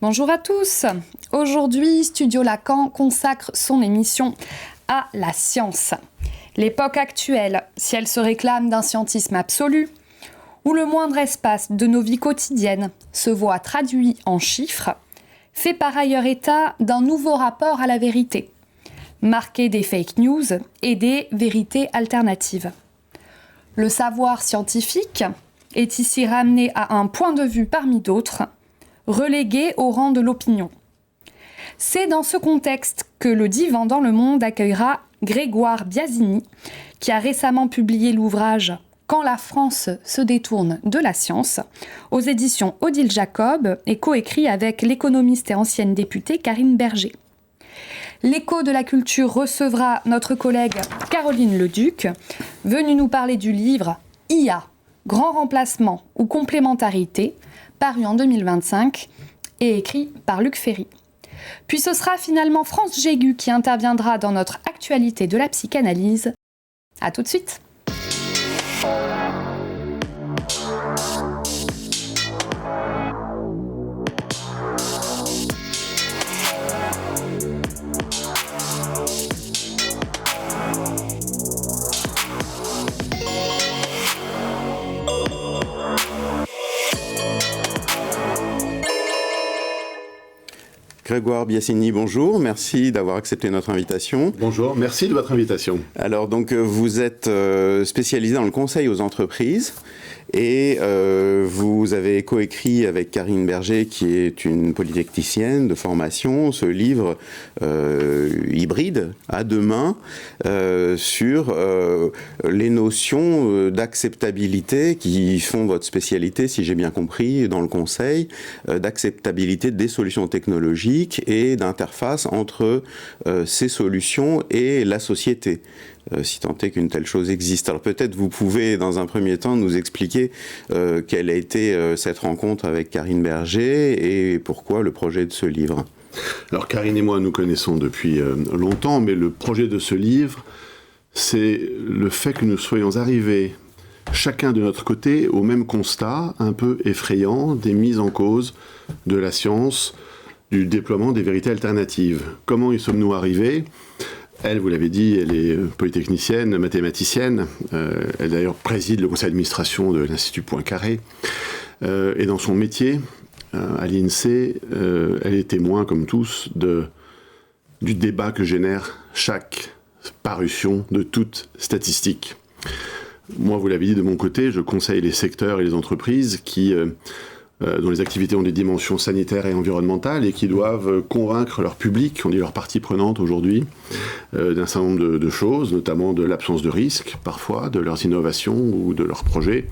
Bonjour à tous. Aujourd'hui, Studio Lacan consacre son émission à la science. L'époque actuelle, si elle se réclame d'un scientisme absolu, où le moindre espace de nos vies quotidiennes se voit traduit en chiffres, fait par ailleurs état d'un nouveau rapport à la vérité, marqué des fake news et des vérités alternatives. Le savoir scientifique est ici ramené à un point de vue parmi d'autres, relégué au rang de l'opinion. C'est dans ce contexte que le Divan dans le Monde accueillera Grégoire Biasini, qui a récemment publié l'ouvrage « Quand la France se détourne de la science » aux éditions Odile Jacob et coécrit avec l'économiste et ancienne députée Karine Berger. L'Écho de la culture recevra notre collègue Caroline Leduc, venue nous parler du livre « IA, grand remplacement ou complémentarité » paru en 2025 et écrit par Luc Ferry. Puis ce sera finalement France Jégu qui interviendra dans notre actualité de la psychanalyse. À tout de suite. Grégoire Biasini, bonjour, merci d'avoir accepté notre invitation. Bonjour, merci de votre invitation. Alors donc vous êtes spécialisé dans le conseil aux entreprises et vous avez coécrit avec Karine Berger, qui est une polytechnicienne de formation, ce livre hybride à deux mains sur les notions d'acceptabilité qui font votre spécialité, si j'ai bien compris, dans le conseil, d'acceptabilité des solutions technologiques et d'interface entre ces solutions et la société, si tant est qu'une telle chose existe. Alors peut-être vous pouvez, dans un premier temps, nous expliquer quelle a été cette rencontre avec Karine Berger et pourquoi le projet de ce livre. Alors Karine et moi nous connaissons depuis longtemps, mais le projet de ce livre, c'est le fait que nous soyons arrivés chacun de notre côté au même constat un peu effrayant des mises en cause de la science, du déploiement des vérités alternatives. Comment y sommes-nous arrivés ? Elle, vous l'avez dit, elle est polytechnicienne, mathématicienne. Elle d'ailleurs préside le conseil d'administration de l'Institut Poincaré. Et dans son métier, à l'INSEE, elle est témoin, comme tous, du débat que génère chaque parution de toute statistique. Moi, vous l'avez dit, de mon côté, je conseille les secteurs et les entreprises dont les activités ont des dimensions sanitaires et environnementales et qui doivent convaincre leur public, on dit leur partie prenante aujourd'hui, d'un certain nombre de choses, notamment de l'absence de risque, parfois, de leurs innovations ou de leurs projets.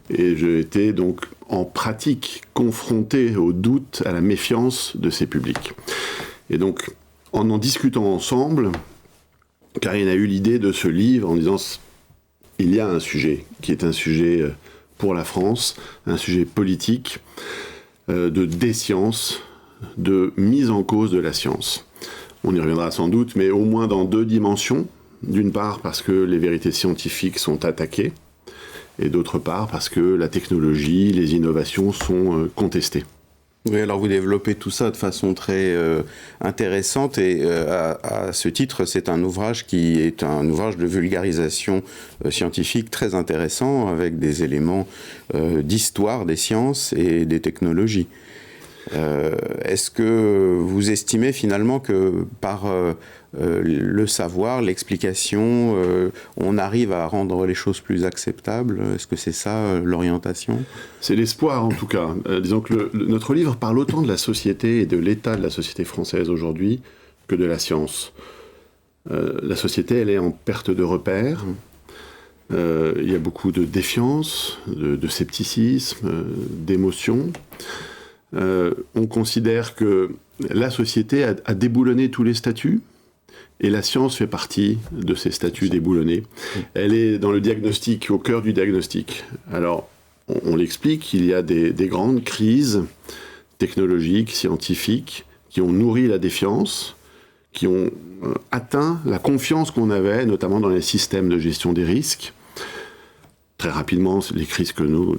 Et j'ai été donc en pratique confronté au doute, à la méfiance de ces publics. Et donc, en discutant ensemble, Karine a eu l'idée de ce livre en disant il y a un sujet qui est un sujet pour la France, un sujet politique de déscience, de mise en cause de la science. On y reviendra sans doute, mais au moins dans deux dimensions. D'une part parce que les vérités scientifiques sont attaquées, et d'autre part parce que la technologie, les innovations sont contestées. Oui, alors vous développez tout ça de façon très intéressante et à ce titre, c'est un ouvrage qui est un ouvrage de vulgarisation scientifique très intéressant avec des éléments d'histoire des sciences et des technologies. Est-ce que vous estimez finalement que par le savoir, l'explication, on arrive à rendre les choses plus acceptables? Est-ce que c'est ça l'orientation? C'est l'espoir en tout cas. Disons que notre livre parle autant de la société et de l'état de la société française aujourd'hui que de la science. La société, elle est en perte de repères. Il y a beaucoup de défiance, de scepticisme, d'émotion. On considère que la société a déboulonné tous les statuts, et la science fait partie de ces statuts déboulonnés. Elle est dans le diagnostic, au cœur du diagnostic. Alors, on l'explique, il y a des grandes crises technologiques, scientifiques, qui ont nourri la défiance, qui ont atteint la confiance qu'on avait, notamment dans les systèmes de gestion des risques. Très rapidement, les crises que nous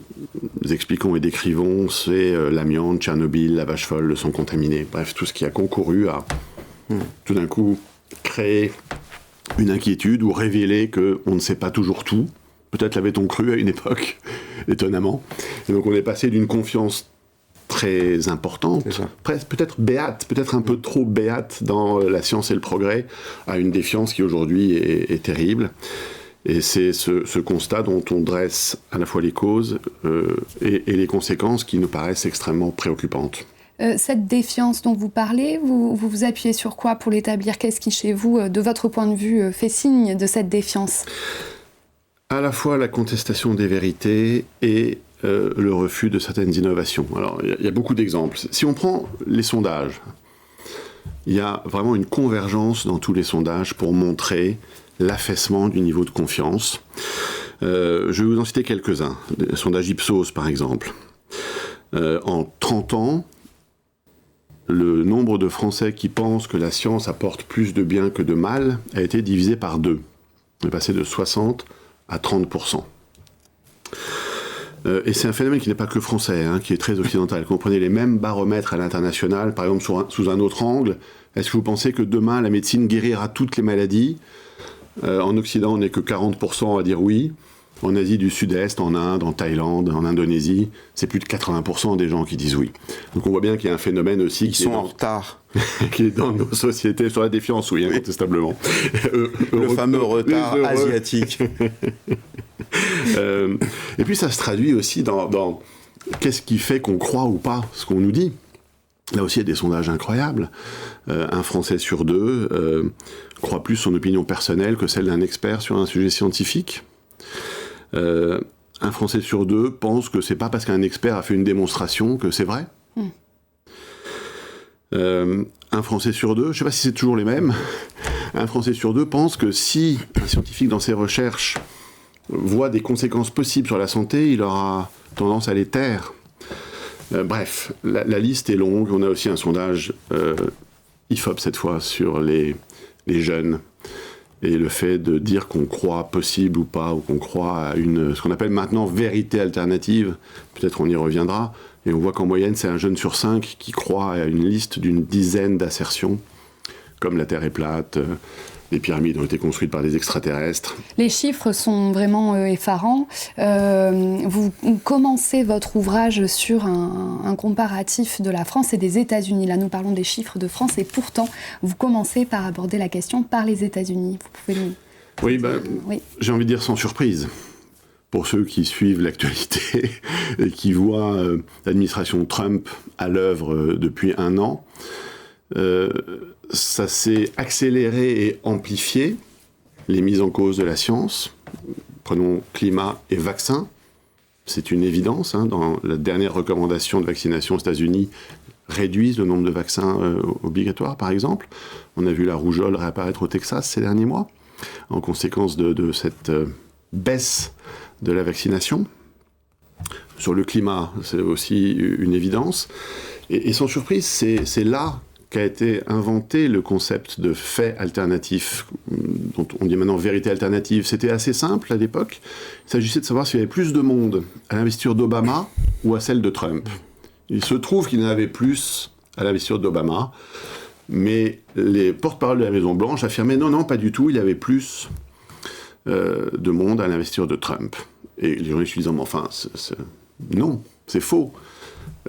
expliquons et décrivons, c'est l'amiante, Tchernobyl, la vache folle, le sang contaminé, bref, tout ce qui a concouru à, tout d'un coup, créer une inquiétude ou révéler qu'on ne sait pas toujours tout. Peut-être l'avait-on cru à une époque, étonnamment. Et donc on est passé d'une confiance très importante, peut-être béate, peut-être un peu trop béate dans la science et le progrès, à une défiance qui aujourd'hui est terrible. Et c'est ce constat dont on dresse à la fois les causes et les conséquences qui nous paraissent extrêmement préoccupantes. Cette défiance dont vous parlez, vous vous appuyez sur quoi pour l'établir? Qu'est-ce qui, chez vous, de votre point de vue, fait signe de cette défiance? À la fois la contestation des vérités et le refus de certaines innovations. Alors, il y a beaucoup d'exemples. Si on prend les sondages, il y a vraiment une convergence dans tous les sondages pour montrer l'affaissement du niveau de confiance. Je vais vous en citer quelques-uns. Le sondage Ipsos, par exemple. En 30 ans, le nombre de Français qui pensent que la science apporte plus de bien que de mal a été divisé par 2. On est passé de 60 à 30%. Et c'est un phénomène qui n'est pas que français, qui est très occidental. Quand vous prenez les mêmes baromètres à l'international, par exemple sous un autre angle, est-ce que vous pensez que demain la médecine guérira toutes les maladies? En Occident, on n'est que 40% à dire oui. En Asie du Sud-Est, en Inde, en Thaïlande, en Indonésie, c'est plus de 80% des gens qui disent oui. Donc on voit bien qu'il y a un phénomène aussi qui sont en retard. qui est dans nos sociétés, sur la défiance, oui, incontestablement. Le fameux retard asiatique. Et puis ça se traduit aussi dans qu'est-ce qui fait qu'on croit ou pas ce qu'on nous dit. Là aussi, il y a des sondages incroyables. Un Français sur 2 croit plus son opinion personnelle que celle d'un expert sur un sujet scientifique. Un Français sur 2 pense que c'est pas parce qu'un expert a fait une démonstration que c'est vrai. Un Français sur 2, je sais pas si c'est toujours les mêmes, un Français sur 2 pense que si un scientifique dans ses recherches voit des conséquences possibles sur la santé, il aura tendance à les taire. Bref, la liste est longue. On a aussi un sondage IFOP cette fois sur les jeunes et le fait de dire qu'on croit possible ou pas, ou qu'on croit à ce qu'on appelle maintenant vérité alternative. Peut-être on y reviendra. Et on voit qu'en moyenne, c'est un jeune sur 5 qui croit à une liste d'une dizaine d'assertions, comme la Terre est plate, les pyramides ont été construites par des extraterrestres. Les chiffres sont vraiment effarants. Vous commencez votre ouvrage sur un comparatif de la France et des États-Unis. Là, nous parlons des chiffres de France et pourtant, vous commencez par aborder la question par les États-Unis. Vous pouvez nous... Oui, j'ai envie de dire sans surprise. Pour ceux qui suivent l'actualité et qui voient l'administration Trump à l'œuvre depuis 1 an, ça s'est accéléré et amplifié, les mises en cause de la science. Prenons climat et vaccin. C'est une évidence. Dans la dernière recommandation de vaccination aux États-Unis, réduisent le nombre de vaccins obligatoires, par exemple. On a vu la rougeole réapparaître au Texas ces derniers mois, en conséquence de cette baisse de la vaccination. Sur le climat, c'est aussi une évidence. Et sans surprise, c'est là qu'a été inventé le concept de fait alternatif, dont on dit maintenant vérité alternative. C'était assez simple à l'époque. Il s'agissait de savoir s'il y avait plus de monde à l'investiture d'Obama ou à celle de Trump. Il se trouve qu'il y en avait plus à l'investiture d'Obama, mais les porte-parole de la Maison-Blanche affirmaient non, pas du tout, il y avait plus de monde à l'investiture de Trump. Et les journalistes disaient, mais enfin, non, c'est faux.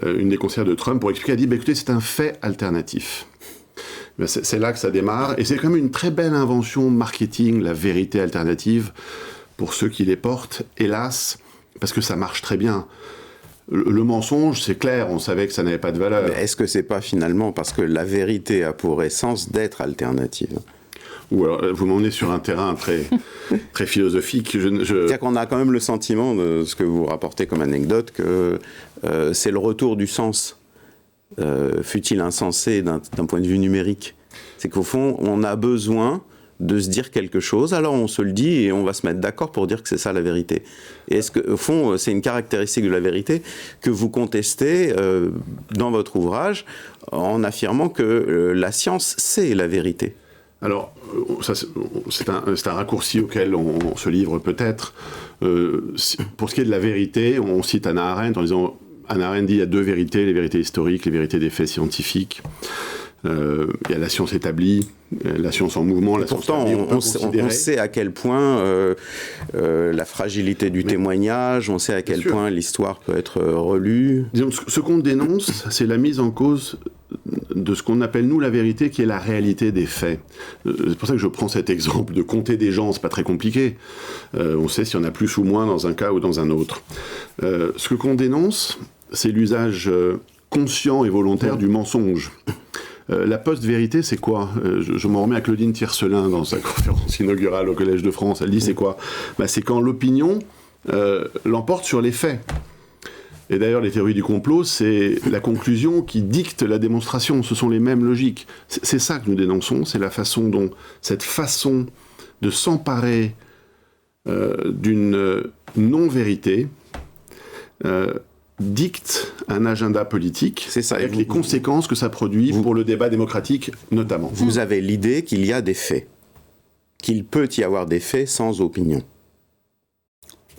une des conseillères de Trump, pour expliquer, elle dit, écoutez, c'est un fait alternatif. C'est là que ça démarre, et c'est quand même une très belle invention marketing, la vérité alternative, pour ceux qui les portent, hélas, parce que ça marche très bien. Le mensonge, c'est clair, on savait que ça n'avait pas de valeur. Mais est-ce que c'est pas finalement parce que la vérité a pour essence d'être alternative ? Ou alors, vous m'emmenez sur un terrain très, très philosophique. C'est-à-dire qu'on a quand même le sentiment de ce que vous rapportez comme anecdote, que c'est le retour du sens, fût-il insensé d'un point de vue numérique. C'est qu'au fond, on a besoin de se dire quelque chose, alors on se le dit et on va se mettre d'accord pour dire que c'est ça la vérité. Et est-ce qu'au fond, c'est une caractéristique de la vérité que vous contestez dans votre ouvrage en affirmant que la science, c'est la vérité ? Alors, c'est un raccourci auquel on se livre peut-être. Pour ce qui est de la vérité, on cite Hannah Arendt en disant, Hannah Arendt dit il y a deux vérités, les vérités historiques, les vérités des faits scientifiques. Il y a la science établie, la science en mouvement, la pourtant, science établie. On sait à quel point la fragilité du témoignage, on sait à quel point l'histoire peut être relue. Disons, ce qu'on dénonce, c'est la mise en cause de ce qu'on appelle, nous, la vérité, qui est la réalité des faits. C'est pour ça que je prends cet exemple de compter des gens, c'est pas très compliqué. On sait s'il y en a plus ou moins dans un cas ou dans un autre. Ce qu'on dénonce, c'est l'usage conscient et volontaire du mensonge. La post-vérité, c'est quoi ? Je m'en remets à Claudine Tiercelin dans sa conférence inaugurale au Collège de France. Elle dit, c'est quoi ? C'est quand l'opinion l'emporte sur les faits. Et d'ailleurs, les théories du complot, c'est la conclusion qui dicte la démonstration. Ce sont les mêmes logiques. C'est ça que nous dénonçons, c'est la façon dont cette façon de s'emparer d'une non-vérité dicte un agenda politique, c'est ça, avec les conséquences que ça produit pour le débat démocratique notamment. Vous avez l'idée qu'il y a des faits, qu'il peut y avoir des faits sans opinion.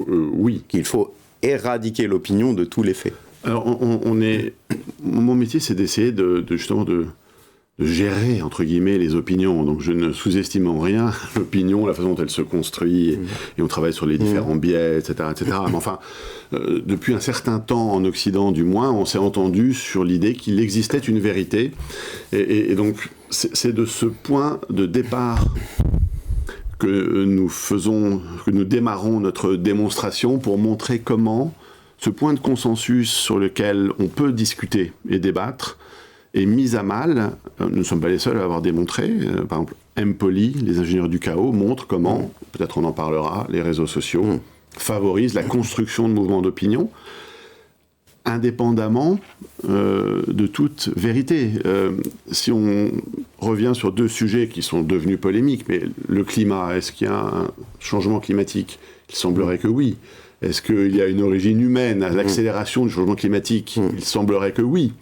Oui. Qu'il faut éradiquer l'opinion de tous les faits. Alors, mon métier, c'est d'essayer justement de gérer, entre guillemets, les opinions. Donc, je ne sous-estime en rien l'opinion, la façon dont elle se construit, et on travaille sur les différents biais, etc., etc. Mais enfin, depuis un certain temps, en Occident du moins, on s'est entendu sur l'idée qu'il existait une vérité. Et donc, c'est de ce point de départ que nous démarrons notre démonstration pour montrer comment ce point de consensus sur lequel on peut discuter et débattre est mis à mal. Nous ne sommes pas les seuls à avoir démontré. Par exemple, M-Poly, les ingénieurs du chaos, montrent comment, peut-être on en parlera, les réseaux sociaux favorisent la construction de mouvements d'opinion, indépendamment de toute vérité. Si on revient sur deux sujets qui sont devenus polémiques, mais le climat, est-ce qu'il y a un changement climatique ? Il semblerait que oui. Est-ce qu'il y a une origine humaine à l'accélération du changement climatique ? Il semblerait que oui.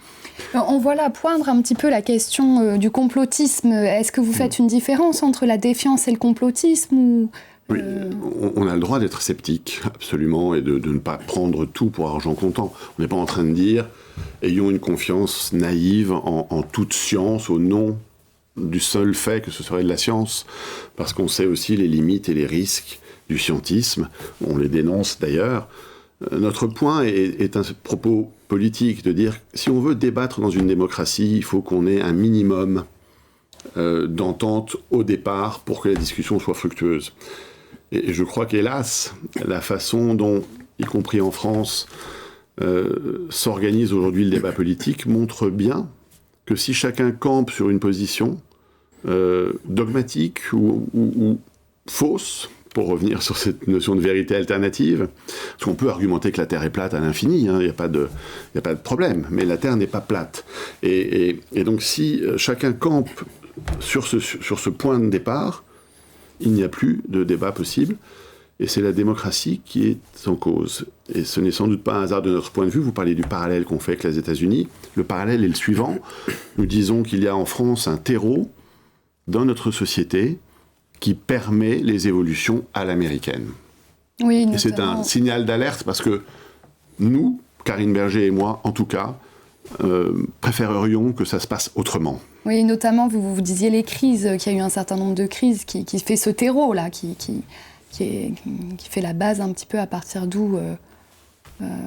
On voit là poindre un petit peu la question du complotisme. Est-ce que vous faites une différence entre la défiance et le complotisme ou... Oui, on a le droit d'être sceptique, absolument, et de ne pas prendre tout pour argent comptant. On n'est pas en train de dire « ayons une confiance naïve en toute science au nom du seul fait que ce serait de la science », parce qu'on sait aussi les limites et les risques du scientisme. On les dénonce d'ailleurs. Notre point est un propos politique, de dire « si on veut débattre dans une démocratie, il faut qu'on ait un minimum d'entente au départ pour que la discussion soit fructueuse ». Et je crois qu'hélas, la façon dont, y compris en France, s'organise aujourd'hui le débat politique montre bien que si chacun campe sur une position dogmatique ou fausse, pour revenir sur cette notion de vérité alternative, parce qu'on peut argumenter que la Terre est plate à l'infini, il n'y a pas de problème, mais la Terre n'est pas plate. Et donc si chacun campe sur ce point de départ, il n'y a plus de débat possible, et c'est la démocratie qui est en cause. Et ce n'est sans doute pas un hasard de notre point de vue. Vous parlez du parallèle qu'on fait avec les États-Unis. Le parallèle est le suivant. Nous disons qu'il y a en France un terreau dans notre société qui permet les évolutions à l'américaine. Oui, notamment... Et c'est un signal d'alerte parce que nous, Karine Berger et moi, en tout cas, préférerions que ça se passe autrement. Oui, notamment, vous disiez les crises, qu'il y a eu un certain nombre de crises qui fait ce terreau, là, qui fait la base un petit peu à partir d'où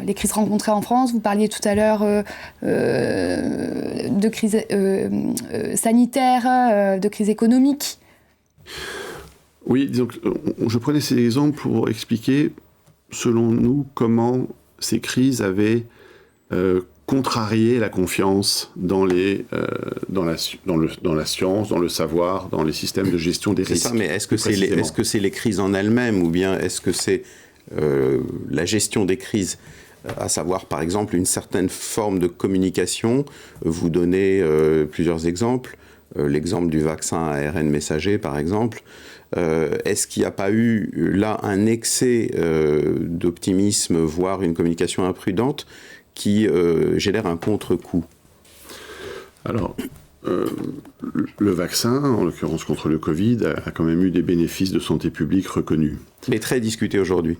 les crises rencontrées en France. Vous parliez tout à l'heure de crise sanitaire, de crise économique. Oui, disons que je prenais ces exemples pour expliquer, selon nous, comment ces crises avaient contrarié la confiance dans la science, dans le savoir, dans les systèmes de gestion des risques. C'est ça, mais est-ce que c'est les crises en elles-mêmes, ou bien est-ce que c'est la gestion des crises, à savoir par exemple une certaine forme de communication? Vous donnez plusieurs exemples, l'exemple du vaccin à ARN messager par exemple. Est-ce qu'il n'y a pas eu là un excès d'optimisme, voire une communication imprudente qui génère un contre-coup? Alors, le vaccin, en l'occurrence contre le Covid, a quand même eu des bénéfices de santé publique reconnus. Mais très discuté aujourd'hui,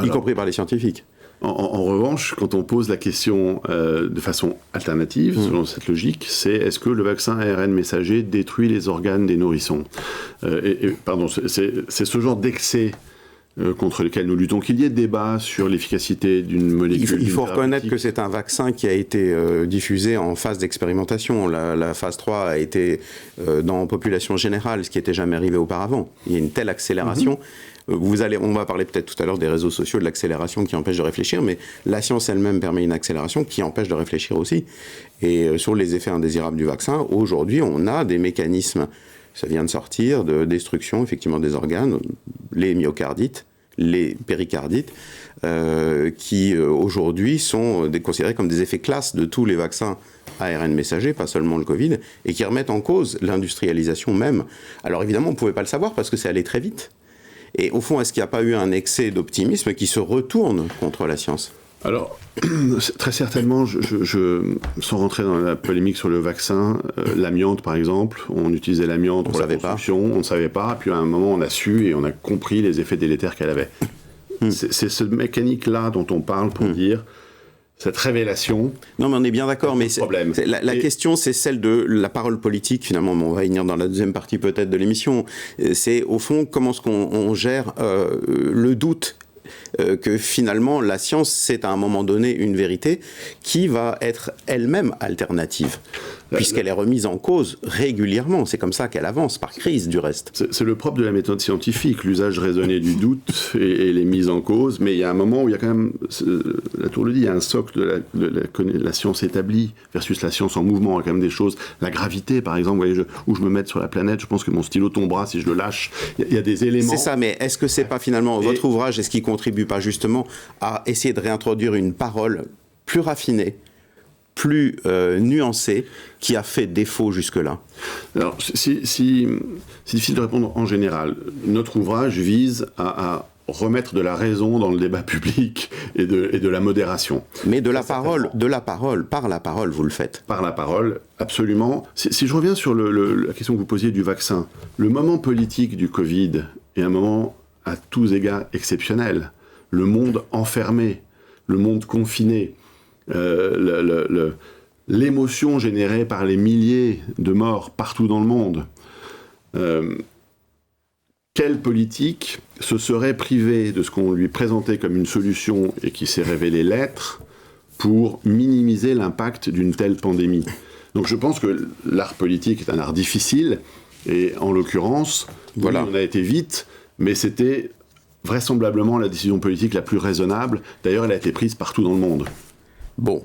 y compris par les scientifiques. En revanche, quand on pose la question de façon alternative, selon cette logique, c'est est-ce que le vaccin ARN messager détruit les organes des nourrissons? C'est ce genre d'excès contre lequel nous luttons, qu'il y ait débat sur l'efficacité d'une molécule. Il faut reconnaître que c'est un vaccin qui a été diffusé en phase d'expérimentation. La phase 3 a été dans la population générale, ce qui n'était jamais arrivé auparavant. Il y a une telle accélération. On va parler peut-être tout à l'heure des réseaux sociaux, de l'accélération qui empêche de réfléchir, mais la science elle-même permet une accélération qui empêche de réfléchir aussi. Et sur les effets indésirables du vaccin, aujourd'hui, on a des mécanismes, ça vient de sortir, de destruction effectivement des organes, les myocardites, les péricardites, qui aujourd'hui sont considérés comme des effets classes de tous les vaccins ARN messager, pas seulement le Covid, et qui remettent en cause l'industrialisation même. Alors évidemment, on ne pouvait pas le savoir parce que c'est allé très vite. Et au fond, est-ce qu'il n'y a pas eu un excès d'optimisme qui se retourne contre la science? Alors, très certainement, sans rentrer dans la polémique sur le vaccin, l'amiante par exemple, on utilisait l'amiante pour la construction, on ne savait pas, puis à un moment on a su et on a compris les effets délétères qu'elle avait. C'est ce mécanique-là dont on parle pour dire cette révélation. Non, mais on est bien d'accord, mais la question, c'est celle de la parole politique, finalement. On va y venir dans la deuxième partie, peut-être, de l'émission. C'est, au fond, comment est-ce qu'on gère le doute que, finalement, la science, c'est à un moment donné une vérité qui va être elle-même alternative, puisqu'elle est remise en cause régulièrement. C'est comme ça qu'elle avance, par crise, du reste. C'est le propre de la méthode scientifique, l'usage raisonné du doute et les mises en cause. Mais il y a un moment où il y a quand même, la Tour le dit, il y a un socle de la science établie versus la science en mouvement. Il y a quand même des choses, la gravité, par exemple, vous voyez, où je me mets sur la planète, je pense que mon stylo tombera si je le lâche. Il y a des éléments... C'est ça, mais est-ce que c'est pas finalement votre ouvrage, est-ce qu'il contribue pas justement à essayer de réintroduire une parole plus raffinée, plus nuancée, qui a fait défaut jusque-là? Alors, c'est difficile de répondre en général. Notre ouvrage vise à remettre de la raison dans le débat public et de la modération. Mais par la parole, vous le faites. Par la parole, absolument. Si je reviens sur la question que vous posiez du vaccin, le moment politique du Covid est un moment à tous égards exceptionnel. Le monde enfermé, le monde confiné, l'émotion générée par les milliers de morts partout dans le monde. Quelle politique se serait privée de ce qu'on lui présentait comme une solution et qui s'est révélé l'être pour minimiser l'impact d'une telle pandémie? Donc je pense que l'art politique est un art difficile et en l'occurrence, voilà, on a été vite, mais c'était vraisemblablement la décision politique la plus raisonnable. D'ailleurs, elle a été prise partout dans le monde. Bon.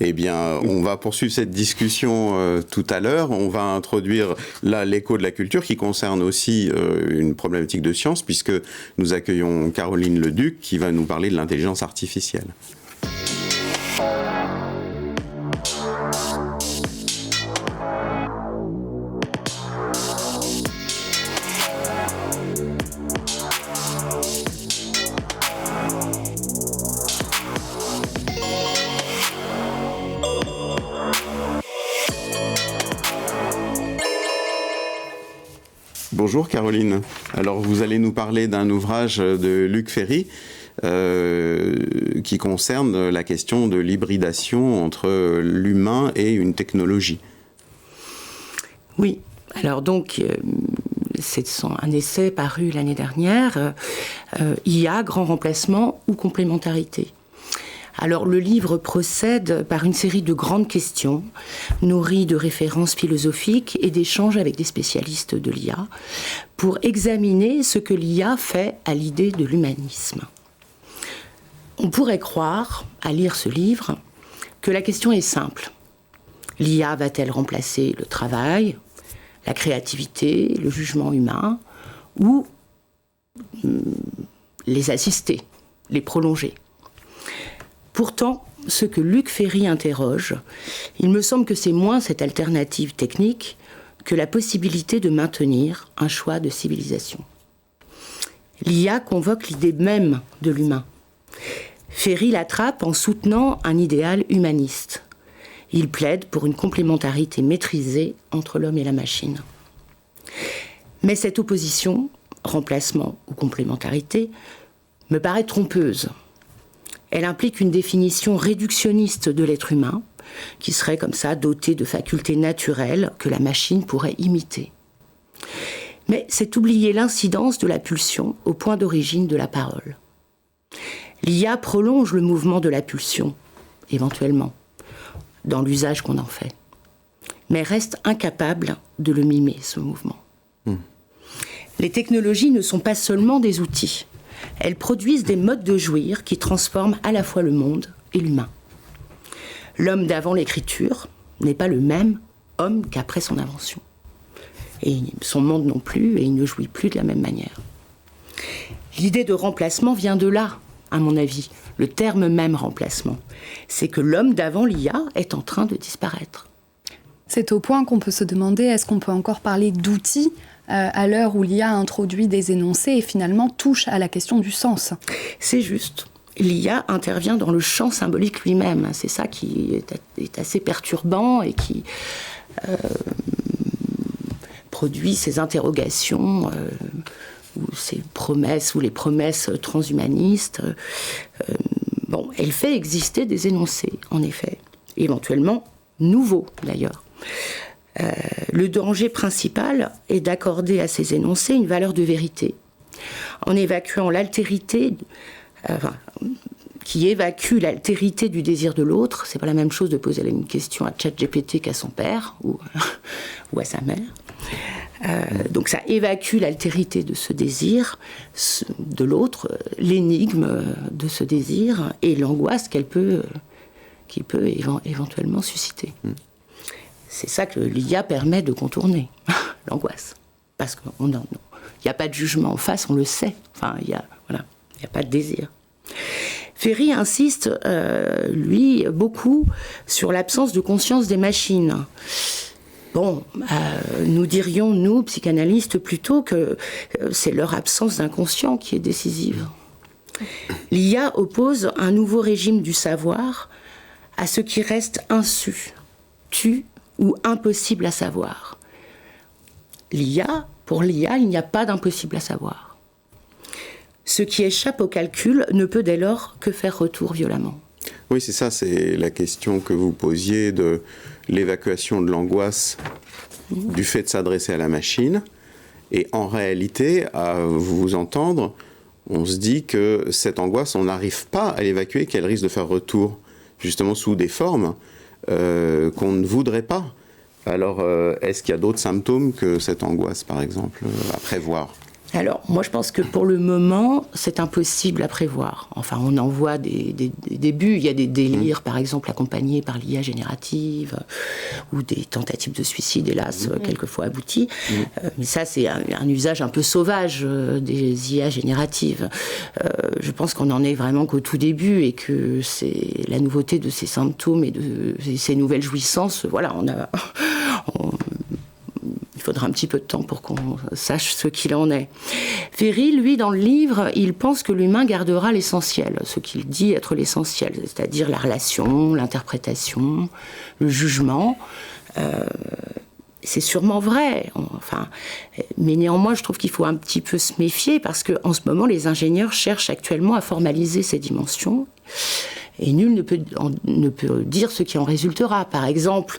Eh bien, on va poursuivre cette discussion tout à l'heure. On va introduire là l'écho de la culture qui concerne aussi une problématique de science, puisque nous accueillons Caroline Leduc qui va nous parler de l'intelligence artificielle. Bonjour Caroline. Alors vous allez nous parler d'un ouvrage de Luc Ferry qui concerne la question de l'hybridation entre l'humain et une technologie. Oui. Alors donc c'est un essai paru l'année dernière, IA, grand remplacement ou complémentarité. Alors le livre procède par une série de grandes questions, nourries de références philosophiques et d'échanges avec des spécialistes de l'IA, pour examiner ce que l'IA fait à l'idée de l'humanisme. On pourrait croire, à lire ce livre, que la question est simple. L'IA va-t-elle remplacer le travail, la créativité, le jugement humain, ou les assister, les prolonger ? Pourtant, ce que Luc Ferry interroge, il me semble que c'est moins cette alternative technique que la possibilité de maintenir un choix de civilisation. L'IA convoque l'idée même de l'humain. Ferry l'attrape en soutenant un idéal humaniste. Il plaide pour une complémentarité maîtrisée entre l'homme et la machine. Mais cette opposition, remplacement ou complémentarité, me paraît trompeuse. Elle implique une définition réductionniste de l'être humain, qui serait comme ça doté de facultés naturelles que la machine pourrait imiter. Mais c'est oublier l'incidence de la pulsion au point d'origine de la parole. L'IA prolonge le mouvement de la pulsion, éventuellement, dans l'usage qu'on en fait, mais reste incapable de le mimer, ce mouvement. Les technologies ne sont pas seulement des outils. Elles produisent des modes de jouir qui transforment à la fois le monde et l'humain. L'homme d'avant l'écriture n'est pas le même homme qu'après son invention. Et son monde non plus, et il ne jouit plus de la même manière. L'idée de remplacement vient de là, à mon avis. Le terme même remplacement. C'est que l'homme d'avant l'IA est en train de disparaître. C'est au point qu'on peut se demander, est-ce qu'on peut encore parler d'outils à l'heure où l'IA introduit des énoncés et finalement touche à la question du sens ? C'est juste. L'IA intervient dans le champ symbolique lui-même. C'est ça qui est assez perturbant et qui produit ces interrogations ou ces promesses ou les promesses transhumanistes. Elle fait exister des énoncés, en effet, éventuellement nouveaux d'ailleurs. Le danger principal est d'accorder à ces énoncés une valeur de vérité, en évacuant l'altérité, qui évacue l'altérité du désir de l'autre. C'est pas la même chose de poser une question à ChatGPT qu'à son père ou à sa mère. Donc ça évacue l'altérité de ce désir de l'autre, l'énigme de ce désir et l'angoisse qu'il peut éventuellement susciter. C'est ça que l'IA permet de contourner, l'angoisse. Parce qu'il n'y a pas de jugement en face, on le sait. Enfin, il n'y a pas de désir. Ferry insiste, lui, beaucoup sur l'absence de conscience des machines. Nous dirions, nous, psychanalystes, plutôt que c'est leur absence d'inconscient qui est décisive. L'IA oppose un nouveau régime du savoir à ce qui reste insu, tu ou impossible à savoir. Pour l'IA, il n'y a pas d'impossible à savoir. Ce qui échappe au calcul ne peut dès lors que faire retour violemment. Oui, c'est ça, c'est la question que vous posiez de l'évacuation de l'angoisse du fait de s'adresser à la machine. Et en réalité, à vous entendre, on se dit que cette angoisse, on n'arrive pas à l'évacuer, qu'elle risque de faire retour, justement sous des formes qu'on ne voudrait pas. Alors, est-ce qu'il y a d'autres symptômes que cette angoisse, par exemple, à prévoir ? Alors, moi, je pense que pour le moment, c'est impossible à prévoir. Enfin, on en voit des débuts. Il y a des délires, par exemple, accompagnés par l'IA générative, ou des tentatives de suicide, hélas, quelquefois abouties. Mais ça, c'est un usage un peu sauvage des IA génératives. Je pense qu'on en est vraiment qu'au tout début, et que c'est la nouveauté de ces symptômes et de ces nouvelles jouissances. Voilà, il faudra un petit peu de temps pour qu'on sache ce qu'il en est. Ferry, lui, dans le livre, il pense que l'humain gardera l'essentiel, ce qu'il dit être l'essentiel, c'est-à-dire la relation, l'interprétation, le jugement. C'est sûrement vrai. Mais néanmoins, je trouve qu'il faut un petit peu se méfier parce qu'en ce moment, les ingénieurs cherchent actuellement à formaliser ces dimensions et nul ne peut dire ce qui en résultera. Par exemple,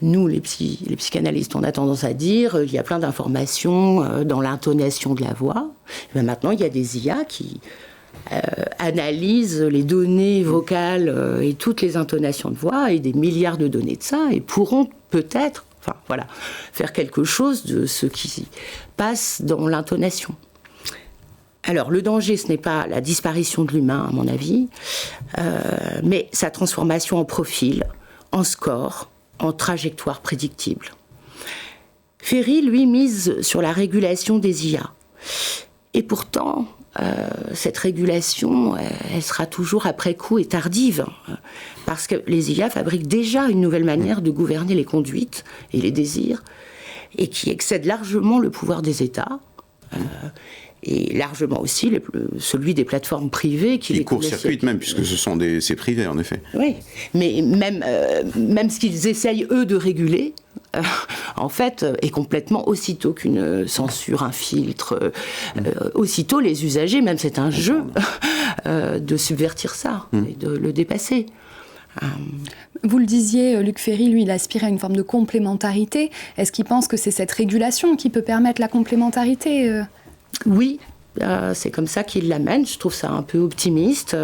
nous, les psychanalystes, on a tendance à dire il y a plein d'informations dans l'intonation de la voix. Et bien maintenant, il y a des IA qui analysent les données vocales et toutes les intonations de voix et des milliards de données de ça et pourront peut-être, faire quelque chose de ce qui passe dans l'intonation. Alors, le danger, ce n'est pas la disparition de l'humain, à mon avis, mais sa transformation en profil, en score, en trajectoire prédictible. Ferry, lui, mise sur la régulation des IA. Et pourtant, cette régulation, elle sera toujours après coup et tardive, parce que les IA fabriquent déjà une nouvelle manière de gouverner les conduites et les désirs, et qui excède largement le pouvoir des États, et largement aussi celui des plateformes privées qui court-circuitent même, puisque c'est privé en effet. Oui, mais même ce qu'ils essayent eux de réguler, en fait, est complètement, aussitôt qu'une censure, un filtre, aussitôt les usagers, même c'est un jeu, de subvertir ça et de le dépasser. Vous le disiez, Luc Ferry, lui, il aspire à une forme de complémentarité. Est-ce qu'il pense que c'est cette régulation qui peut permettre la complémentarité Oui, c'est comme ça qu'il l'amène. Je trouve ça un peu optimiste.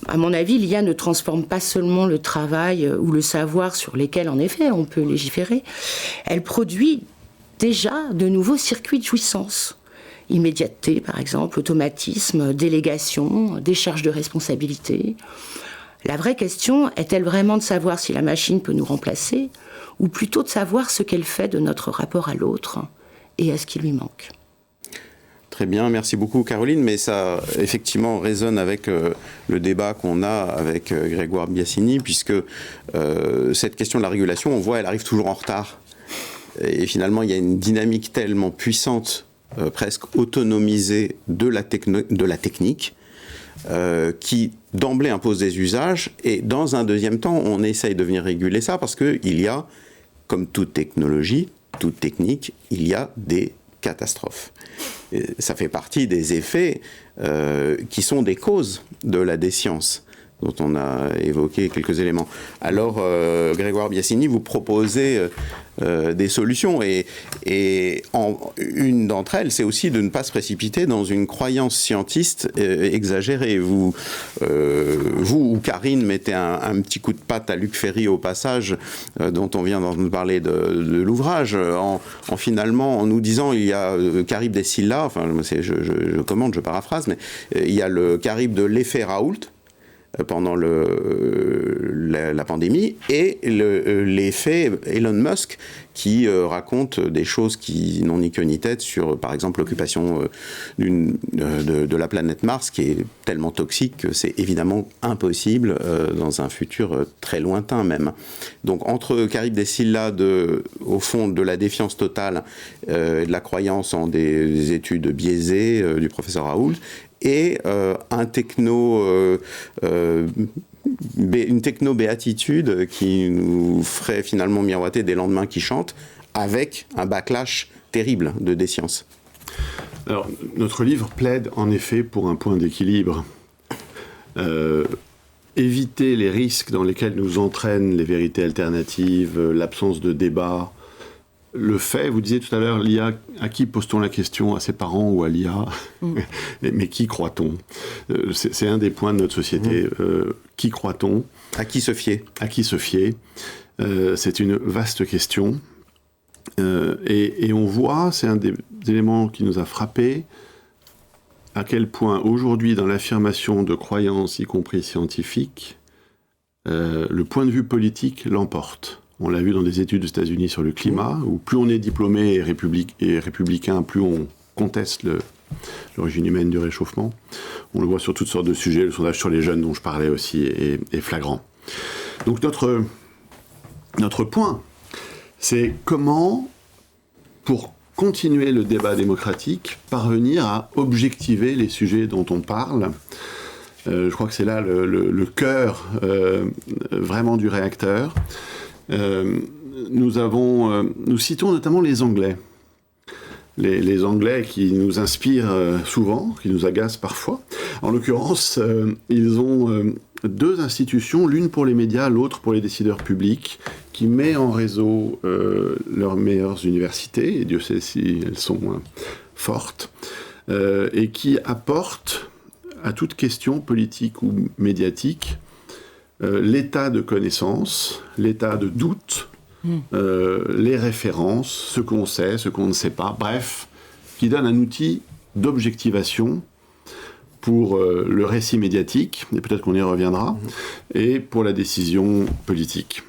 À mon avis, l'IA ne transforme pas seulement le travail ou le savoir sur lesquels, en effet, on peut légiférer. Elle produit déjà de nouveaux circuits de jouissance. Immédiateté, par exemple, automatisme, délégation, décharge de responsabilité. La vraie question est-elle vraiment de savoir si la machine peut nous remplacer, ou plutôt de savoir ce qu'elle fait de notre rapport à l'autre et à ce qui lui manque. Très bien, merci beaucoup Caroline, mais ça effectivement résonne avec le débat qu'on a avec Grégoire Biasini, puisque cette question de la régulation, on voit, elle arrive toujours en retard. Et finalement, il y a une dynamique tellement puissante, presque autonomisée de la technique, qui d'emblée impose des usages, et dans un deuxième temps, on essaye de venir réguler ça, parce qu'il y a, comme toute technologie, toute technique, il y a des catastrophes. Et ça fait partie des effets qui sont des causes de la déscience, dont on a évoqué quelques éléments. Alors, Grégoire Biasini, vous proposez des solutions, et une d'entre elles, c'est aussi de ne pas se précipiter dans une croyance scientiste exagérée. Vous ou Karine mettez un petit coup de patte à Luc Ferry au passage, dont on vient d'entendre parler de l'ouvrage, en nous disant, il y a Charybde et Scylla, enfin je paraphrase, mais il y a le Charybde de l'effet Raoult, pendant la pandémie, et l'effet Elon Musk, qui raconte des choses qui n'ont ni queue ni tête sur, par exemple, l'occupation de la planète Mars, qui est tellement toxique que c'est évidemment impossible dans un futur très lointain même. Donc entre Charybde et Scylla, au fond de la défiance totale et de la croyance en des études biaisées du professeur Raoult, et une techno-béatitude qui nous ferait finalement miroiter des lendemains qui chantent, avec un backlash terrible de déscience. Alors, notre livre plaide en effet pour un point d'équilibre. Éviter les risques dans lesquels nous entraînent les vérités alternatives, l'absence de débat. Le fait, vous disiez tout à l'heure, l'IA, à qui pose-t-on la question, à ses parents ou à l'IA? Mais qui croit-on? C'est un des points de notre société. Qui croit-on? À qui se fier? À qui se fier? C'est une vaste question. Et on voit, c'est un des éléments qui nous a frappés, à quel point aujourd'hui, dans l'affirmation de croyances, y compris scientifiques, le point de vue politique l'emporte. On l'a vu dans des études aux États-Unis sur le climat, où plus on est diplômé et républicain, plus on conteste l'origine humaine du réchauffement. On le voit sur toutes sortes de sujets. Le sondage sur les jeunes dont je parlais aussi est flagrant. Donc notre point, c'est comment, pour continuer le débat démocratique, parvenir à objectiver les sujets dont on parle. Je crois que c'est là le cœur vraiment du réacteur. Nous citons notamment les Anglais. Les Anglais qui nous inspirent souvent, qui nous agacent parfois. En l'occurrence, ils ont 2 institutions, l'une pour les médias, l'autre pour les décideurs publics, qui met en réseau leurs meilleures universités, et Dieu sait si elles sont fortes, et qui apporte à toute question politique ou médiatique l'état de connaissance, l'état de doute, les références, ce qu'on sait, ce qu'on ne sait pas, bref, qui donne un outil d'objectivation pour le récit médiatique, et peut-être qu'on y reviendra, et pour la décision politique.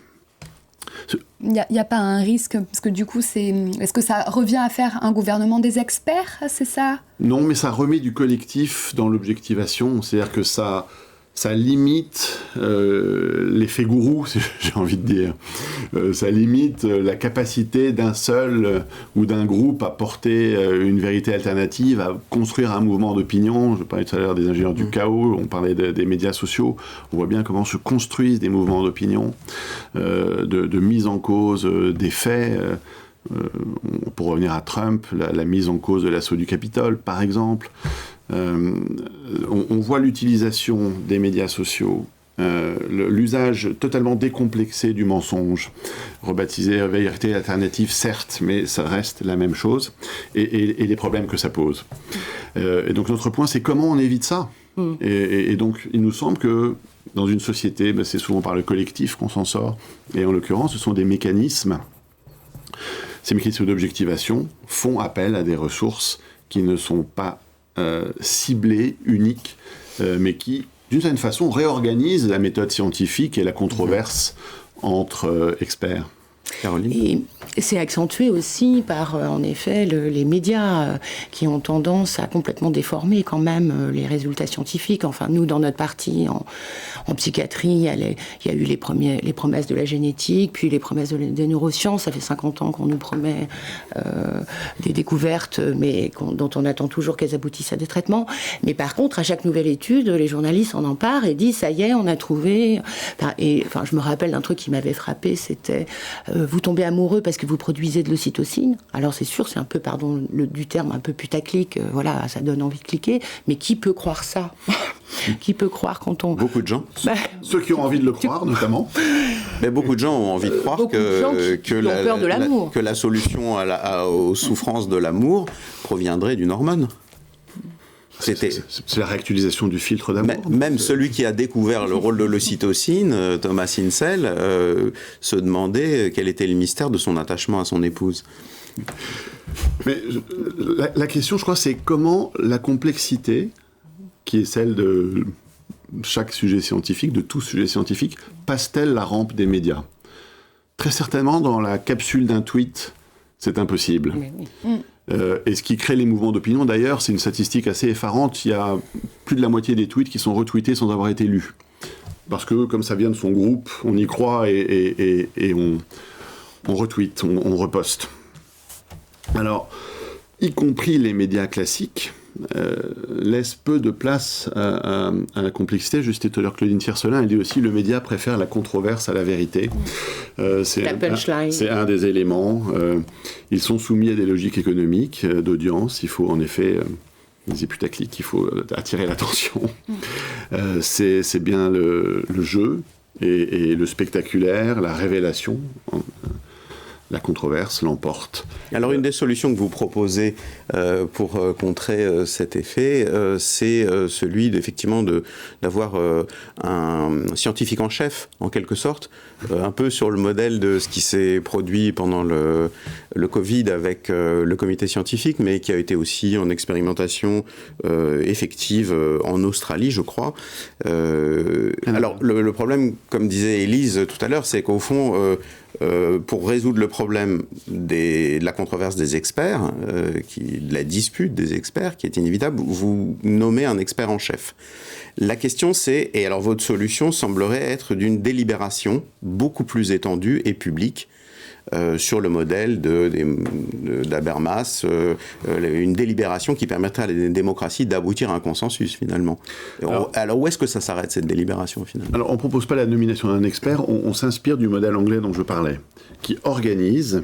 Il n'y a pas un risque, parce que du coup, est-ce que ça revient à faire un gouvernement des experts, c'est ça ? Non, mais ça remet du collectif dans l'objectivation, c'est-à-dire que ça limite l'effet gourou, si j'ai envie de dire. Ça limite la capacité d'un seul ou d'un groupe à porter une vérité alternative, à construire un mouvement d'opinion. Je parlais tout à l'heure des ingénieurs du chaos, on parlait des médias sociaux. On voit bien comment se construisent des mouvements d'opinion, de mise en cause des faits. Pour revenir à Trump, la mise en cause de l'assaut du Capitole, par exemple. On voit l'utilisation des médias sociaux, l'usage totalement décomplexé du mensonge, rebaptisé vérité alternative, certes, mais ça reste la même chose, et les problèmes que ça pose. Et donc notre point, c'est comment on évite ça. Et donc il nous semble que dans une société, c'est souvent par le collectif qu'on s'en sort, et en l'occurrence, ce sont des mécanismes. Ces mécanismes d'objectivation font appel à des ressources qui ne sont pas ciblées, uniques, mais qui, d'une certaine façon, réorganisent la méthode scientifique et la controverse entre experts. Caroline ? Et c'est accentué aussi par, en effet, les médias qui ont tendance à complètement déformer quand même les résultats scientifiques. Enfin, nous, dans notre partie en psychiatrie, il y a eu les promesses de la génétique, puis les promesses des neurosciences. Ça fait 50 ans qu'on nous promet des découvertes, mais dont on attend toujours qu'elles aboutissent à des traitements. Mais par contre, à chaque nouvelle étude, les journalistes en emparent et disent « ça y est, on a trouvé ». Et enfin, je me rappelle d'un truc qui m'avait frappé, c'était vous tombez amoureux parce que vous produisez de l'ocytocine. Alors c'est sûr, c'est un peu, pardon du terme, un peu putaclic, voilà, ça donne envie de cliquer, mais qui peut croire ça ? Qui peut croire quand on... Beaucoup de gens. Ceux qui ont envie de le croire, notamment. Mais beaucoup de gens ont envie de croire que la solution aux souffrances de l'amour proviendrait d'une hormone. C'est la réactualisation du filtre d'amour. Même celui qui a découvert le rôle de l'ocytocine, Thomas Insel, se demandait quel était le mystère de son attachement à son épouse. Mais la question, je crois, c'est comment la complexité, qui est celle de chaque sujet scientifique, de tout sujet scientifique, passe-t-elle la rampe des médias ? Très certainement, dans la capsule d'un tweet, c'est impossible. Et ce qui crée les mouvements d'opinion, d'ailleurs, c'est une statistique assez effarante. Il y a plus de la moitié des tweets qui sont retweetés sans avoir été lus. Parce que, comme ça vient de son groupe, on y croit et on retweet, on reposte. Alors, y compris les médias classiques, laissent peu de place à la complexité. Je citais tout à l'heure Claudine Tiercelin, elle dit aussi le média préfère la controverse à la vérité. C'est un des éléments. Ils sont soumis à des logiques économiques, d'audience. Il faut en effet, des putaclic, il faut attirer l'attention. C'est bien le jeu et le spectaculaire, la révélation. La controverse l'emporte. Alors une des solutions que vous proposez pour contrer cet effet, c'est celui effectivement d'avoir un scientifique en chef, en quelque sorte, un peu sur le modèle de ce qui s'est produit pendant le Covid avec le comité scientifique, mais qui a été aussi en expérimentation effective en Australie, je crois. Alors le problème, comme disait Élise tout à l'heure, c'est qu'au fond... pour résoudre le problème de la controverse des experts, de la dispute des experts, qui est inévitable, vous nommez un expert en chef. La question c'est, et alors votre solution semblerait être d'une délibération beaucoup plus étendue et publique, sur le modèle d'Habermas, une délibération qui permettrait à la démocratie d'aboutir à un consensus finalement. Alors où est-ce que ça s'arrête cette délibération finalement ? Alors on ne propose pas la nomination d'un expert, on s'inspire du modèle anglais dont je parlais, qui organise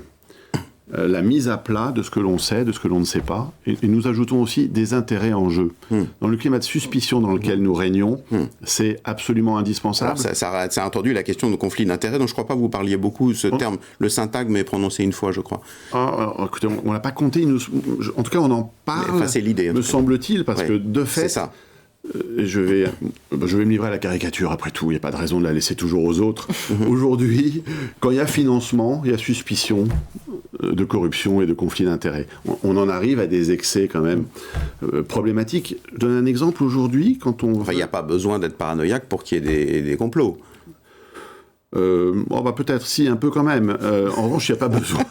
la mise à plat de ce que l'on sait, de ce que l'on ne sait pas. Et nous ajoutons aussi des intérêts en jeu. Dans le climat de suspicion dans lequel nous régnons, c'est absolument indispensable. Alors, ça a introduit la question de conflit d'intérêts, dont je ne crois pas que vous parliez beaucoup. Ce terme, le syntagme est prononcé une fois, je crois. Écoutez, on ne l'a pas compté. En tout cas, on en parle, c'est l'idée, me semble-t-il, parce que de fait... C'est ça. Je vais me livrer à la caricature, après tout, il n'y a pas de raison de la laisser toujours aux autres. Aujourd'hui, quand il y a financement, il y a suspicion de corruption et de conflit d'intérêts. On en arrive à des excès quand même problématiques. Je donne un exemple aujourd'hui, quand on... Enfin, il n'y a pas besoin d'être paranoïaque pour qu'il y ait des complots. Peut-être si, un peu quand même. En revanche, il n'y a pas besoin.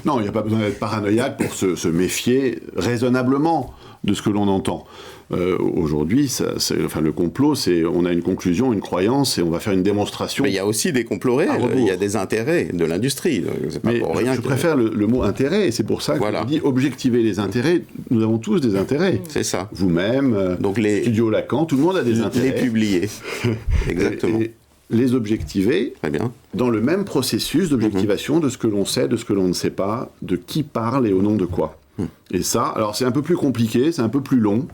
Non, il n'y a pas besoin d'être paranoïaque pour se méfier raisonnablement de ce que l'on entend. Aujourd'hui, le complot, on a une conclusion, une croyance, et on va faire une démonstration. Mais il y a aussi des complots réels, il y a des intérêts de l'industrie. C'est pas pour rien je préfère le mot intérêt, et c'est pour ça que je dis objectiver les intérêts. Nous avons tous des intérêts. C'est ça. Vous-même, donc Studio Lacan, tout le monde a des intérêts. Les publier. Exactement. Et les objectiver. Très bien. Dans le même processus d'objectivation de ce que l'on sait, de ce que l'on ne sait pas, de qui parle et au nom de quoi. Et ça, alors c'est un peu plus compliqué, c'est un peu plus long.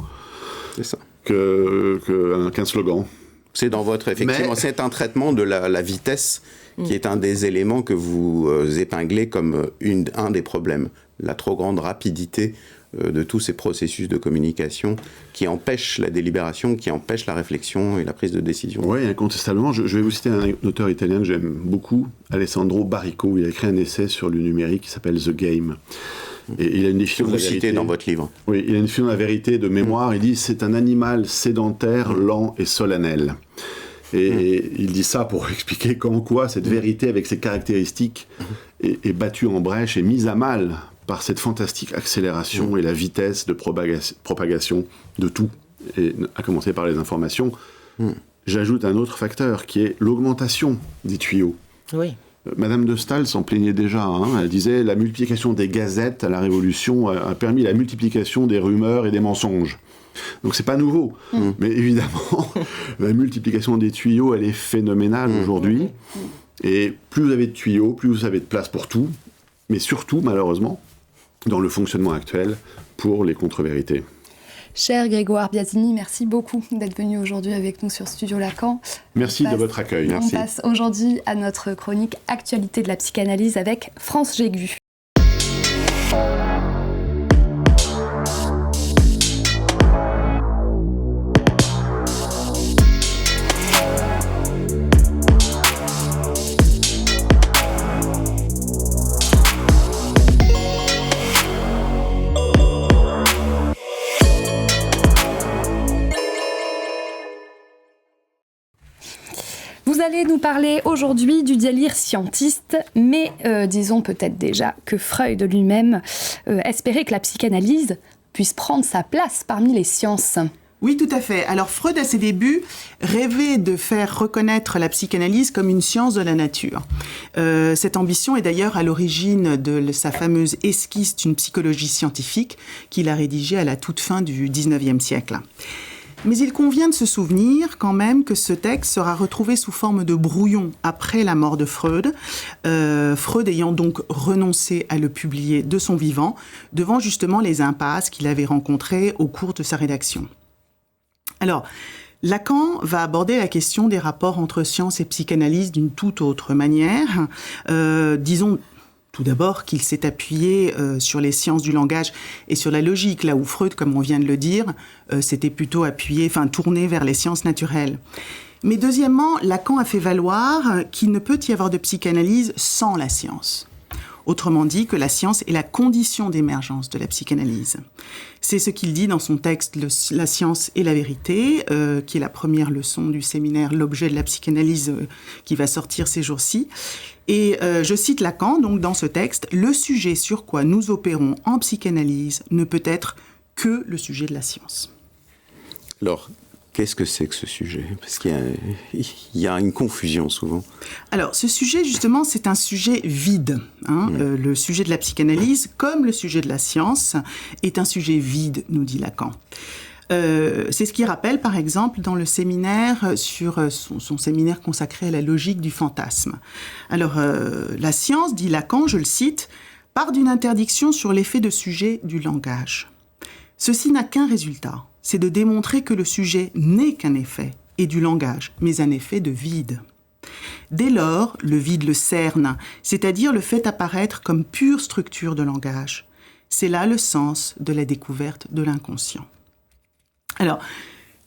C'est ça. Qu'un slogan. C'est dans votre... Effectivement, c'est un traitement de la vitesse qui est un des éléments que vous épinglez comme un des problèmes. La trop grande rapidité de tous ces processus de communication qui empêchent la délibération, qui empêchent la réflexion et la prise de décision. Oui, incontestablement. Je vais vous citer un auteur italien que j'aime beaucoup, Alessandro Baricco. Il a écrit un essai sur le numérique qui s'appelle The Game. Et il a une définition que vous citez dans votre livre. Oui, il a une définition de la vérité de mémoire. Il dit c'est un animal sédentaire, lent et solennel. Et il dit ça pour expliquer qu'en quoi cette vérité, avec ses caractéristiques, est battue en brèche et mise à mal par cette fantastique accélération et la vitesse de propagation de tout, et à commencer par les informations. J'ajoute un autre facteur qui est l'augmentation des tuyaux. Oui. Madame de Staël s'en plaignait déjà. Elle disait la multiplication des gazettes à la Révolution a permis la multiplication des rumeurs et des mensonges. Donc c'est pas nouveau. Mais évidemment, la multiplication des tuyaux, elle est phénoménale aujourd'hui. Et plus vous avez de tuyaux, plus vous avez de place pour tout. Mais surtout, malheureusement, dans le fonctionnement actuel, pour les contre-vérités. Cher Grégoire Biasini, merci beaucoup d'être venu aujourd'hui avec nous sur Studio Lacan. Merci de votre accueil. On passe aujourd'hui à notre chronique Actualité de la psychanalyse avec France Jégu. Vous allez nous parler aujourd'hui du délire scientiste, mais disons peut-être déjà que Freud lui-même espérait que la psychanalyse puisse prendre sa place parmi les sciences. Oui, tout à fait. Alors Freud, à ses débuts, rêvait de faire reconnaître la psychanalyse comme une science de la nature. Cette ambition est d'ailleurs à l'origine de sa fameuse esquisse d'une psychologie scientifique qu'il a rédigée à la toute fin du XIXe siècle. Mais il convient de se souvenir quand même que ce texte sera retrouvé sous forme de brouillon après la mort de Freud, Freud ayant donc renoncé à le publier de son vivant, devant justement les impasses qu'il avait rencontrées au cours de sa rédaction. Alors, Lacan va aborder la question des rapports entre science et psychanalyse d'une toute autre manière. Disons tout d'abord qu'il s'est appuyé sur les sciences du langage et sur la logique, là où Freud, comme on vient de le dire, s'était plutôt tourné vers les sciences naturelles. Mais deuxièmement, Lacan a fait valoir qu'il ne peut y avoir de psychanalyse sans la science. Autrement dit, que la science est la condition d'émergence de la psychanalyse. C'est ce qu'il dit dans son texte « La science et la vérité », qui est la première leçon du séminaire « L'objet de la psychanalyse » qui va sortir ces jours-ci. Et je cite Lacan, donc dans ce texte, « Le sujet sur quoi nous opérons en psychanalyse ne peut être que le sujet de la science. » Alors, qu'est-ce que c'est que ce sujet ? Parce qu'il y a une confusion souvent. Alors, ce sujet, justement, c'est un sujet vide. Le sujet de la psychanalyse, comme le sujet de la science, est un sujet vide, nous dit Lacan. C'est ce qu'il rappelle, par exemple, dans le séminaire sur son séminaire consacré à la logique du fantasme. Alors, la science, dit Lacan, je le cite, part d'une interdiction sur l'effet de sujet du langage. Ceci n'a qu'un résultat, c'est de démontrer que le sujet n'est qu'un effet et du langage, mais un effet de vide. Dès lors, le vide le cerne, c'est-à-dire le fait apparaître comme pure structure de langage. C'est là le sens de la découverte de l'inconscient. Alors,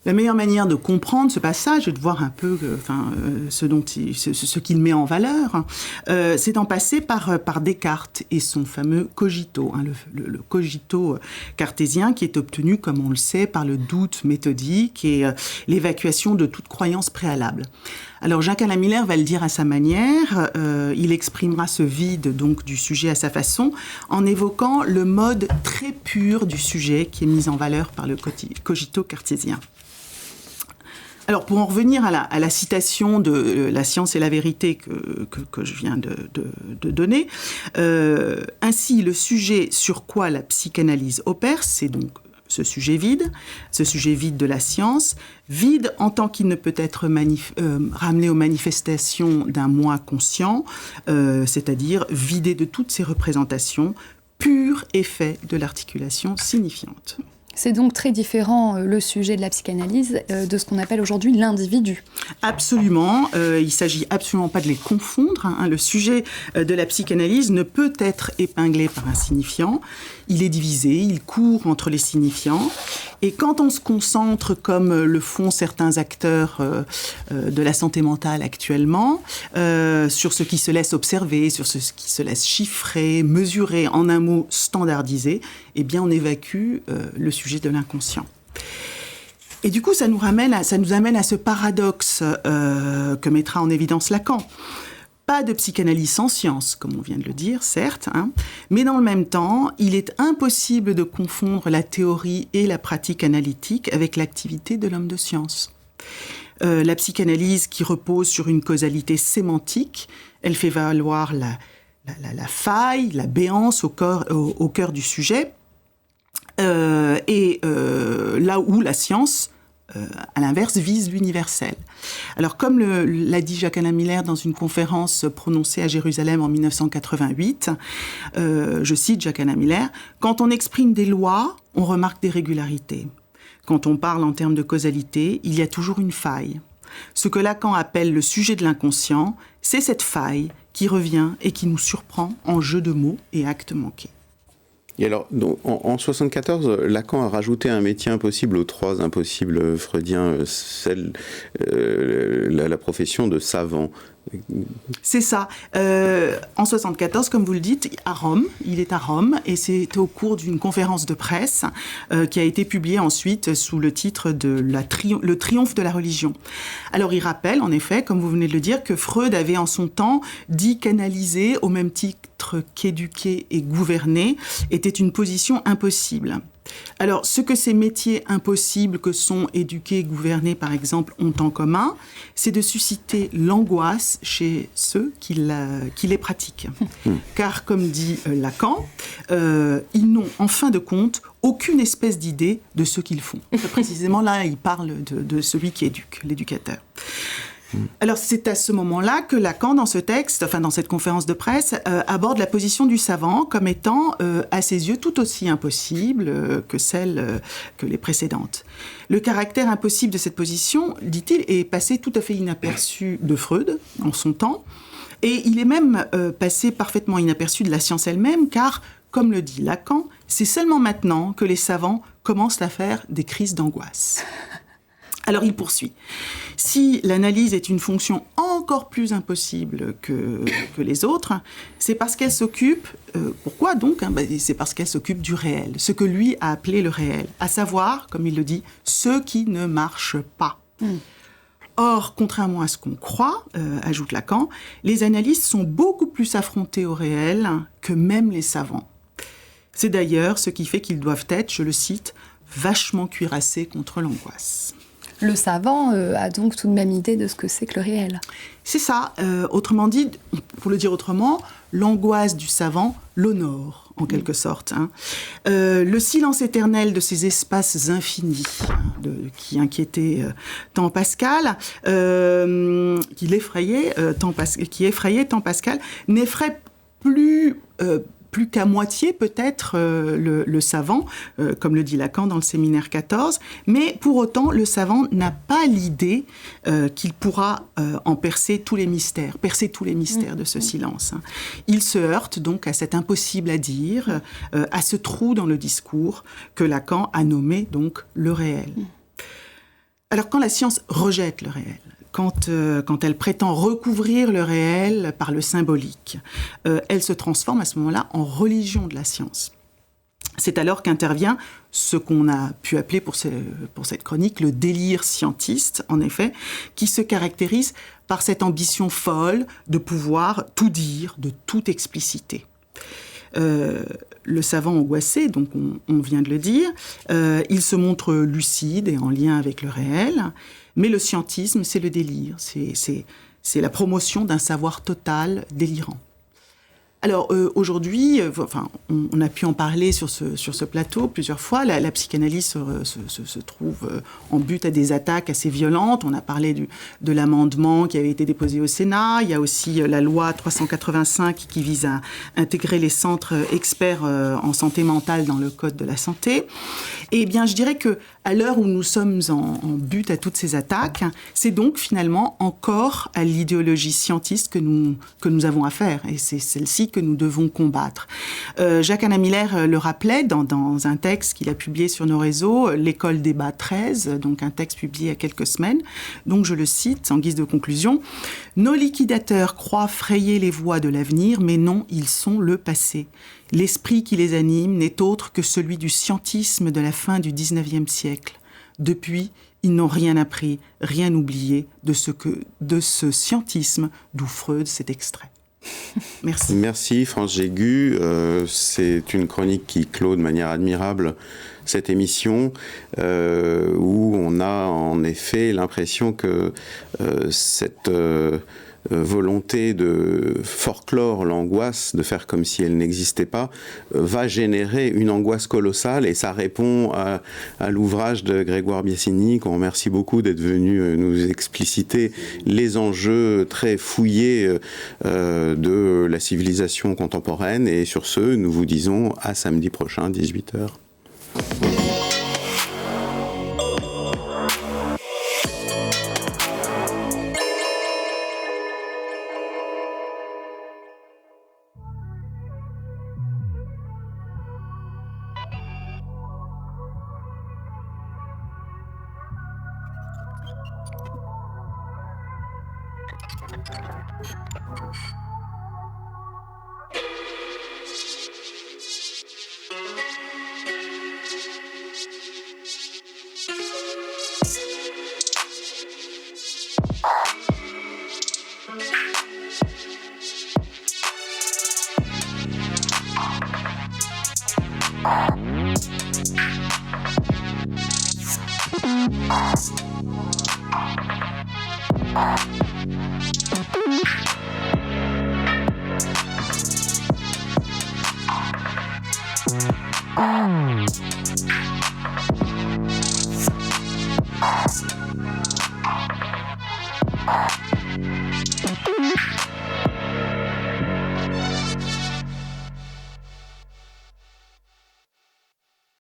la meilleure manière de comprendre ce passage et de voir un peu ce qu'il met en valeur, c'est d'en passer par Descartes et son fameux cogito, le cogito cartésien qui est obtenu, comme on le sait, par le doute méthodique et l'évacuation de toute croyance préalable. Alors Jacques-Alain Miller va le dire à sa manière, il exprimera ce vide donc du sujet à sa façon, en évoquant le mode très pur du sujet qui est mis en valeur par le cogito cartésien. Alors, pour en revenir à la citation de La science et la vérité que je viens de donner, ainsi, le sujet sur quoi la psychanalyse opère, c'est donc ce sujet vide de la science, vide en tant qu'il ne peut être ramené aux manifestations d'un moi conscient, c'est-à-dire vidé de toutes ses représentations, pur effet de l'articulation signifiante. C'est donc très différent, le sujet de la psychanalyse, de ce qu'on appelle aujourd'hui l'individu. Absolument. Il ne s'agit absolument pas de les confondre. Le sujet de la psychanalyse ne peut être épinglé par un signifiant. Il est divisé, il court entre les signifiants. Et quand on se concentre, comme le font certains acteurs de la santé mentale actuellement, sur ce qui se laisse observer, sur ce qui se laisse chiffrer, mesurer, en un mot standardisé, eh bien on évacue le sujet de l'inconscient. Et du coup, ça nous amène à ce paradoxe que mettra en évidence Lacan. Pas de psychanalyse sans science, comme on vient de le dire, certes, mais dans le même temps, il est impossible de confondre la théorie et la pratique analytique avec l'activité de l'homme de science. La psychanalyse qui repose sur une causalité sémantique, elle fait valoir la faille, la béance au cœur du sujet, là où la science, à l'inverse, vise l'universel. Alors, comme l'a dit Jacques-Alain Miller dans une conférence prononcée à Jérusalem en 1988, je cite Jacques-Alain Miller, « Quand on exprime des lois, on remarque des régularités. Quand on parle en termes de causalité, il y a toujours une faille. Ce que Lacan appelle le sujet de l'inconscient, c'est cette faille qui revient et qui nous surprend en jeu de mots et actes manqués. » Et alors, donc, en 1974, Lacan a rajouté un métier impossible aux trois impossibles freudiens, la profession de savant. C'est ça. En 1974, comme vous le dites, il est à Rome, et c'est au cours d'une conférence de presse qui a été publiée ensuite sous le titre de Le triomphe de la religion. Alors il rappelle, en effet, comme vous venez de le dire, que Freud avait en son temps dit qu'analyser, au même titre qu'éduquer et gouverner, était une position impossible. Alors, ce que ces métiers impossibles que sont éduquer et gouverner, par exemple, ont en commun, c'est de susciter l'angoisse chez ceux qui les pratiquent. Car, comme dit Lacan, ils n'ont, en fin de compte, aucune espèce d'idée de ce qu'ils font. Précisément, là, il parle de celui qui éduque, l'éducateur. Alors, c'est à ce moment-là que Lacan, dans ce texte, dans cette conférence de presse, aborde la position du savant comme étant, à ses yeux, tout aussi impossible que celle que les précédentes. Le caractère impossible de cette position, dit-il, est passé tout à fait inaperçu de Freud, en son temps, et il est même passé parfaitement inaperçu de la science elle-même, car, comme le dit Lacan, c'est seulement maintenant que les savants commencent à faire des crises d'angoisse. Alors il poursuit. Si l'analyse est une fonction encore plus impossible que les autres, c'est parce qu'elle s'occupe... pourquoi donc ? C'est parce qu'elle s'occupe du réel, ce que lui a appelé le réel, à savoir, comme il le dit, ce qui ne marche pas. Or, contrairement à ce qu'on croit, ajoute Lacan, les analystes sont beaucoup plus affrontés au réel que même les savants. C'est d'ailleurs ce qui fait qu'ils doivent être, je le cite, vachement cuirassés contre l'angoisse. Le savant a donc tout de même idée de ce que c'est que le réel. C'est ça. Autrement dit, pour le dire autrement, l'angoisse du savant l'honore, en quelque sorte. Le silence éternel de ces espaces infinis qui inquiétaient tant Pascal, qui effrayait tant Pascal, n'effraie plus plus qu'à moitié peut-être le savant, comme le dit Lacan dans le séminaire 14, mais pour autant le savant n'a pas l'idée qu'il pourra en percer tous les mystères de ce silence. Il se heurte donc à cet impossible à dire, à ce trou dans le discours que Lacan a nommé donc le réel. Alors quand la science rejette le réel, quand elle prétend recouvrir le réel par le symbolique, elle se transforme à ce moment-là en religion de la science. C'est alors qu'intervient ce qu'on a pu appeler pour cette chronique le délire scientiste, en effet, qui se caractérise par cette ambition folle de pouvoir tout dire, de tout expliciter. Le savant angoissé, donc on vient de le dire, il se montre lucide et en lien avec le réel, mais le scientisme, c'est le délire, c'est la promotion d'un savoir total délirant. Alors aujourd'hui, on a pu en parler sur ce plateau plusieurs fois. La psychanalyse se trouve en but à des attaques assez violentes. On a parlé de l'amendement qui avait été déposé au Sénat. Il y a aussi la loi 385 qui vise à intégrer les centres experts en santé mentale dans le Code de la santé. Et bien, je dirais que à l'heure où nous sommes en but à toutes ces attaques, c'est donc finalement encore à l'idéologie scientiste que nous avons affaire. Et c'est celle-ci que nous devons combattre. Jacques-Alain Miller le rappelait dans un texte qu'il a publié sur nos réseaux, L'école débat 13, donc un texte publié il y a quelques semaines. Donc je le cite en guise de conclusion. « Nos liquidateurs croient frayer les voies de l'avenir, mais non, ils sont le passé. L'esprit qui les anime n'est autre que celui du scientisme de la fin du XIXe siècle. Depuis, ils n'ont rien appris, rien oublié de ce scientisme d'où Freud s'est extrait. » Merci. Merci France Jégu. C'est une chronique qui clôt de manière admirable cette émission où on a en effet l'impression que cette volonté de forclore l'angoisse, de faire comme si elle n'existait pas, va générer une angoisse colossale, et ça répond à l'ouvrage de Grégoire Biassini, qu'on remercie beaucoup d'être venu nous expliciter les enjeux très fouillés de la civilisation contemporaine. Et sur ce, nous vous disons à samedi prochain, 18h.